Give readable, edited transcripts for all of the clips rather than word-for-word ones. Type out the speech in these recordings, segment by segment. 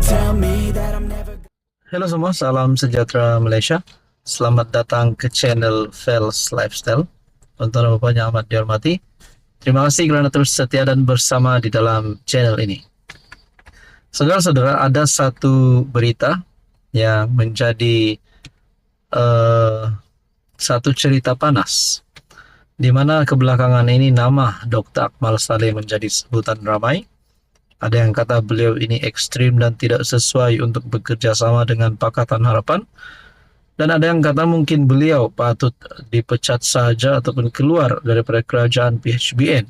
tell me that I'm never. Halo semua, salam sejahtera Malaysia. Selamat datang ke channel Fels Lifestyle. Tuan-tuan dan puan yang amat dihormati, terima kasih kerana terus setia dan bersama di dalam channel ini. Saudara-saudara, ada satu berita yang menjadi satu cerita panas, di mana kebelakangan ini nama Dr. Akmal Saleh menjadi sebutan ramai. Ada yang kata beliau ini ekstrim dan tidak sesuai untuk bekerja sama dengan Pakatan Harapan. Dan ada yang kata mungkin beliau patut dipecat saja ataupun keluar daripada kerajaan PHBN.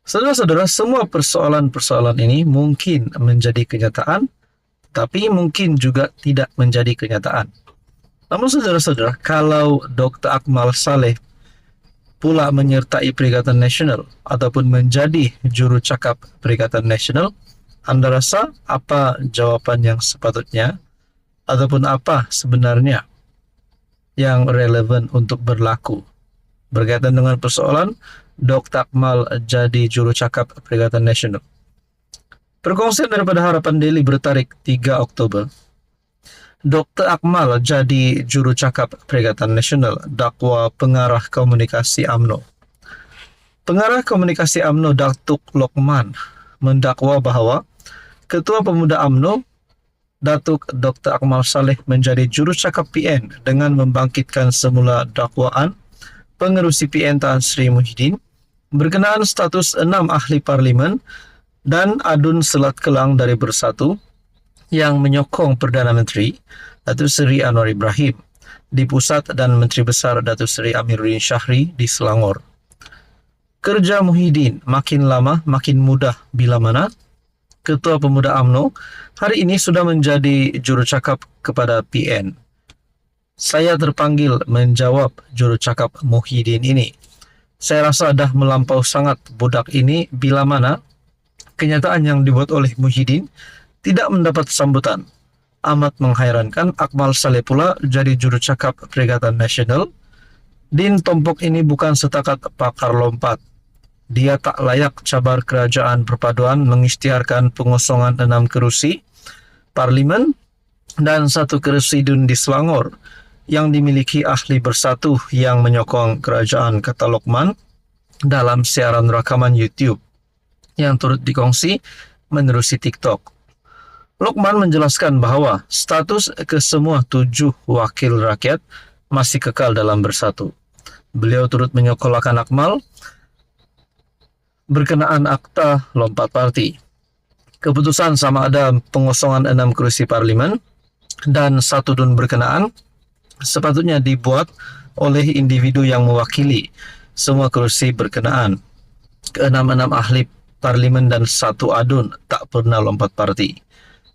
Saudara-saudara, semua persoalan-persoalan ini mungkin menjadi kenyataan, tapi mungkin juga tidak menjadi kenyataan. Namun saudara-saudara, kalau Dr. Akmal Saleh pula menyertai Perikatan Nasional ataupun menjadi juru cakap Perikatan Nasional, anda rasa apa jawapan yang sepatutnya ataupun apa sebenarnya yang relevan untuk berlaku berkaitan dengan persoalan Dr. Akmal jadi juru cakap Perikatan Nasional? Perkongsian daripada Harapan Daily bertarik 3 Oktober. Dr. Akmal jadi juru cakap Perikatan Nasional, dakwa pengarah komunikasi UMNO. Pengarah komunikasi UMNO Datuk Lokman mendakwa bahawa Ketua Pemuda UMNO Datuk Dr. Akmal Saleh menjadi juru cakap PN dengan membangkitkan semula dakwaan pengerusi PN Tan Sri Muhyiddin berkenaan status 6 ahli parlimen dan adun Selat Kelang dari Bersatu yang menyokong Perdana Menteri Datuk Seri Anwar Ibrahim di pusat dan Menteri Besar Datuk Seri Amiruddin Syahri di Selangor. Kerja Muhyiddin makin lama makin mudah bila mana Ketua Pemuda UMNO hari ini sudah menjadi juru cakap kepada PN. Saya terpanggil menjawab juru cakap Muhyiddin ini. Saya rasa dah melampau sangat budak ini bila mana kenyataan yang dibuat oleh Muhyiddin tidak mendapat sambutan. Amat menghairankan, Akmal Saleh pula jadi juru cakap Perikatan Nasional. Din Tompok ini bukan setakat pakar lompat. Dia tak layak cabar kerajaan perpaduan mengisytiharkan pengosongan 6 kerusi parlimen dan 1 kerusi DUN di Selangor yang dimiliki ahli Bersatu yang menyokong kerajaan, kata Lokman dalam siaran rakaman YouTube yang turut dikongsi menerusi TikTok. Lokman menjelaskan bahawa status kesemua 7 wakil rakyat masih kekal dalam Bersatu. Beliau turut menyekolahkan Akmal berkenaan akta lompat parti. Keputusan sama ada pengosongan 6 kerusi parlimen dan 1 DUN berkenaan sepatutnya dibuat oleh individu yang mewakili semua kerusi berkenaan. Ke-6 ahli parlimen dan 1 adun tak pernah lompat parti.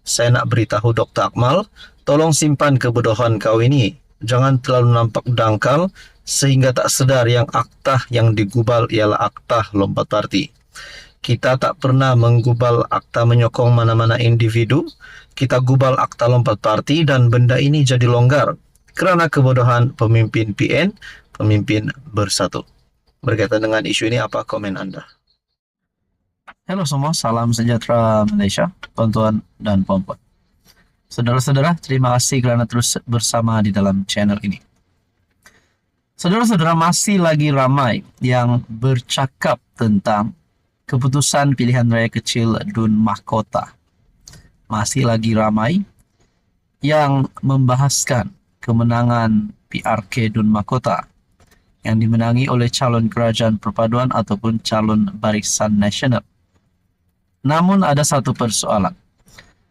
Saya nak beritahu Dr. Akmal, tolong simpan kebodohan kau ini. Jangan terlalu nampak dangkal sehingga tak sedar yang akta yang digubal ialah akta lompat parti. Kita tak pernah menggubal akta menyokong mana-mana individu. Kita gubal akta lompat parti dan benda ini jadi longgar kerana kebodohan pemimpin PN, pemimpin Bersatu. Berkaitan dengan isu ini, apa komen anda? Halo semua, salam sejahtera Malaysia, tuan-tuan dan puan-puan. Saudara-saudara, terima kasih kerana terus bersama di dalam channel ini. Saudara-saudara, masih lagi ramai yang bercakap tentang keputusan pilihan raya kecil DUN Mahkota. Masih lagi ramai yang membahaskan kemenangan PRK DUN Mahkota yang dimenangi oleh calon kerajaan perpaduan ataupun calon Barisan Nasional. Namun ada satu persoalan.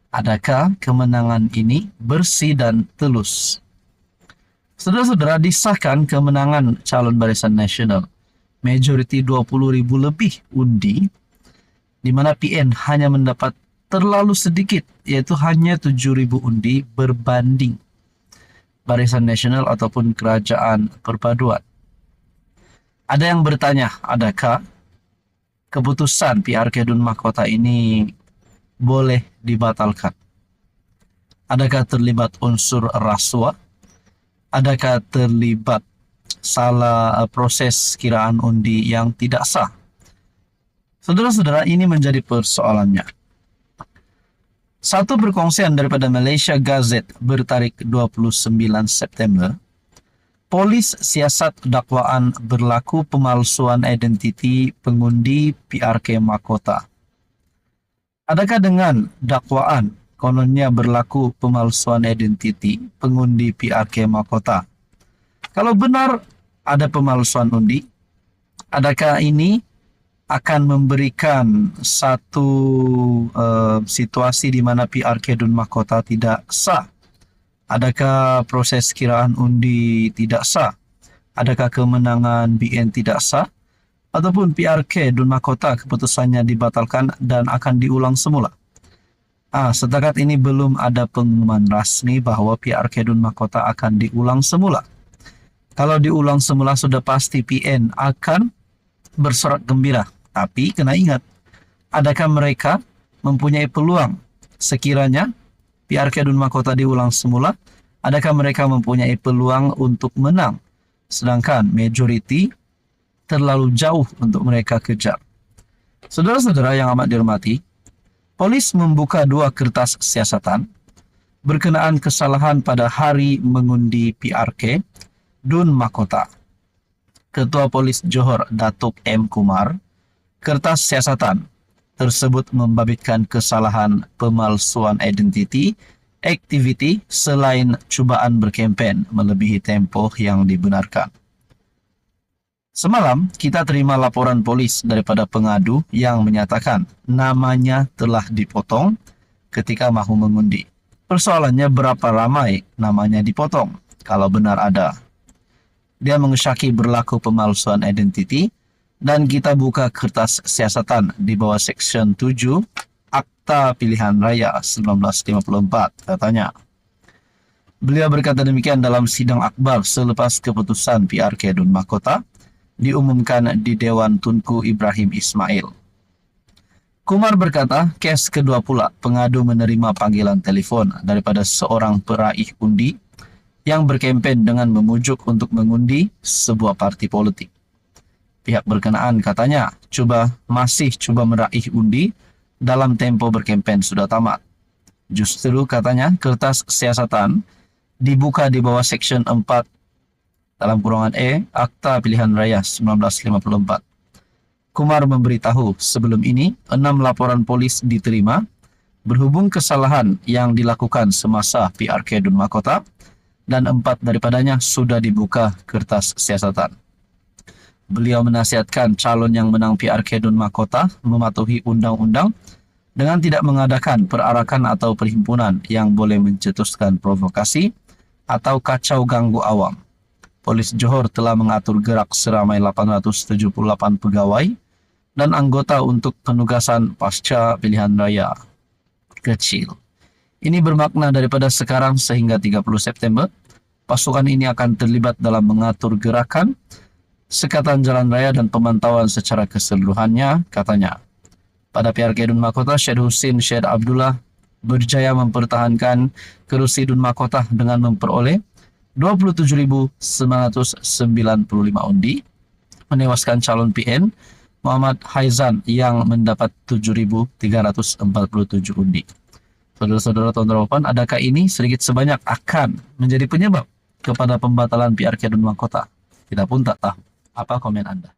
Adakah kemenangan ini bersih dan telus? Saudara-saudara, disahkan kemenangan calon Barisan Nasional majoriti 20,000 lebih undi, di mana PN hanya mendapat terlalu sedikit, iaitu hanya 7,000 undi berbanding Barisan Nasional ataupun Kerajaan Perpaduan. Ada yang bertanya, adakah keputusan PRK DUN Mahkota ini boleh dibatalkan? Adakah terlibat unsur rasuah? Adakah terlibat salah proses kiraan undi yang tidak sah? Saudara-saudara, ini menjadi persoalannya. Satu perkongsian daripada Malaysia Gazette bertarik 29 September, polis siasat dakwaan berlaku pemalsuan identiti pengundi PRK Mahkota. Adakah dengan dakwaan kononnya berlaku pemalsuan identiti pengundi PRK Mahkota? Kalau benar ada pemalsuan undi, adakah ini akan memberikan satu situasi di mana PRK Dun Mahkota tidak sah? Adakah proses kiraan undi tidak sah? Adakah kemenangan BN tidak sah? Ataupun PRK Dun Mahkota keputusannya dibatalkan dan akan diulang semula? Setakat ini belum ada pengumuman rasmi bahawa PRK Dun Mahkota akan diulang semula. Kalau diulang semula sudah pasti PN akan bersorak gembira. Tapi kena ingat, adakah mereka mempunyai peluang sekiranya PRK Dun Mahkota diulang semula? Adakah mereka mempunyai peluang untuk menang? Sedangkan majoriti terlalu jauh untuk mereka kejar. Saudara-saudara yang amat dihormati, polis membuka 2 kertas siasatan berkenaan kesalahan pada hari mengundi PRK Dun Mahkota. Ketua Polis Johor Datuk M. Kumar, kertas siasatan tersebut membabitkan kesalahan pemalsuan identiti, aktiviti selain cubaan berkempen melebihi tempoh yang dibenarkan. Semalam, kita terima laporan polis daripada pengadu yang menyatakan namanya telah dipotong ketika mahu mengundi. Persoalannya berapa ramai namanya dipotong, kalau benar ada. Dia mengesyaki berlaku pemalsuan identiti dan kita buka kertas siasatan di bawah Seksyen 7 Akta Pilihan Raya 1954, katanya. Beliau berkata demikian dalam sidang akbar selepas keputusan PRK Dun Mahkota diumumkan di Dewan Tunku Ibrahim Ismail. Kumar berkata, kes kedua pula pengadu menerima panggilan telefon daripada seorang peraih undi yang berkempen dengan memujuk untuk mengundi sebuah parti politik. Pihak berkenaan katanya masih cuba meraih undi dalam tempo berkempen sudah tamat. Justru katanya kertas siasatan dibuka di bawah Seksyen 4 dalam kurungan E Akta Pilihan Raya 1954. Kumar memberitahu sebelum ini 6 laporan polis diterima berhubung kesalahan yang dilakukan semasa PRK Dun Mahkota dan 4 daripadanya sudah dibuka kertas siasatan. Beliau menasihatkan calon yang menang PRK Dun Mahkota mematuhi undang-undang dengan tidak mengadakan perarakan atau perhimpunan yang boleh mencetuskan provokasi atau kacau ganggu awam. Polis Johor telah mengatur gerak seramai 878 pegawai dan anggota untuk penugasan pasca pilihan raya kecil. Ini bermakna daripada sekarang sehingga 30 September, pasukan ini akan terlibat dalam mengatur gerakan sekatan jalan raya dan pemantauan secara keseluruhannya, katanya. Pada PRK Dun Mahkota, Syed Husin Syed Abdullah berjaya mempertahankan kerusi Dun Mahkota dengan memperoleh 27.995 undi, menewaskan calon PN Muhammad Haizan yang mendapat 7.347 undi. Saudara-saudara tuan-tuan, adakah ini sedikit sebanyak akan menjadi penyebab kepada pembatalan PRK Dun Mahkota? Kita pun tak tahu. Apa komen Anda?